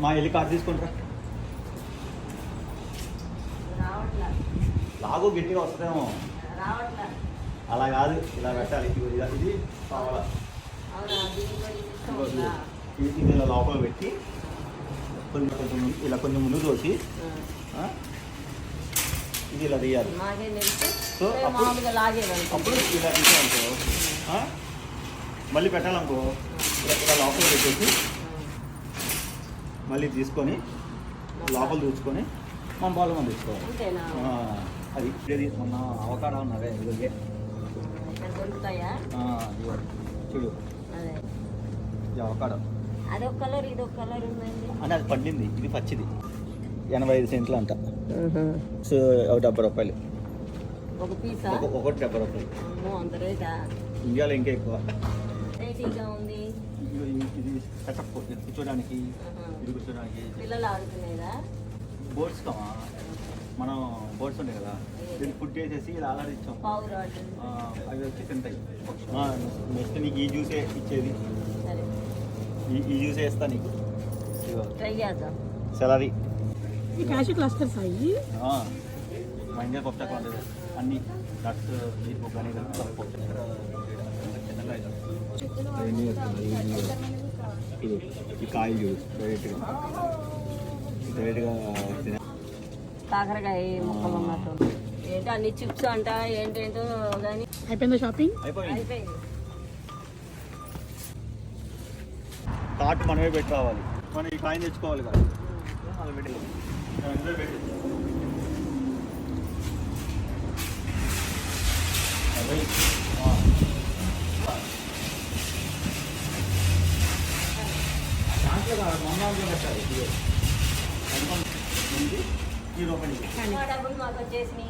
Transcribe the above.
మా వెళ్ళి కార్డు తీసుకుంటారా లాగు గట్టిగా వస్తుందేమో అలా కాదు ఇలా పెట్టాలి ఇది కావాలా ఇది ఇలా లోపల పెట్టి కొంచెం కొంచెం ఇలా కొంచెం ముందు తోసి ఇది ఇలా తీయాలి. సో అప్పుడు ఇలా తీసామనుకో మళ్ళీ పెట్టాలనుకో ఇలా లోపల పెట్టేసి మళ్ళీ తీసుకొని లోపల చూసుకొని మన బాల్ మనం తెచ్చుకోవాలి. అది మొన్న అవకాడో ఉన్నదే ఇదిగే చూడు అవకాడో అదొక కలర్ ఇదొక కలర్ ఉందండి అని అది పండింది. ఇది పచ్చిది 85 సెంట్లు అంట. సో 70 రూపాయలు ఒక పీసా ఒకటి 70 రూపాయలు. అంత రేటా? ఇండియాలో ఇంకా ఎక్కువ ఉంది. ఇది సెటప్ కూర్చోడానికి ఇది కూర్చోడానికి పిల్లలు ఆడుకునేదా బోర్డ్స్ కమా మనం బోర్డ్స్ ఉంటాయి కదా దీన్ని ఫుడ్ చేసేసి ఇలా అలా ఇచ్చాం. అవి వచ్చి తింటాయి. నెక్స్ట్ నీకు ఈ జ్యూసే ఇచ్చేది. ఈ జ్యూసే ఇస్తా నీకు. ట్రై చేద్దాం. సెలరీ క్యాష్ క్లస్టర్స్ అయ్యి మా ఇండియా పప్పు తక్కువ ఉంటుంది. అన్ని నట్స్ నీకు కానీ ఈ కాయలు జ్యూస్ డైరెక్ట్గా కాకరకాయ ముక్కలు ఉన్నట్టు ఏంటో అన్ని చిప్స్ అంట ఏంటేంటో కానీ. అయిపోయిందా షాపింగ్? అయిపోయింది. కార్ట్ మనమే పెట్టి రావాలి. మనం ఈ కాయిన్ తెచ్చుకోవాలి కదా అలా పెట్టి దాంట్లో కాదు మొన్న పెట్టాలి. ఈ రూపాయలు మాకు వచ్చేసి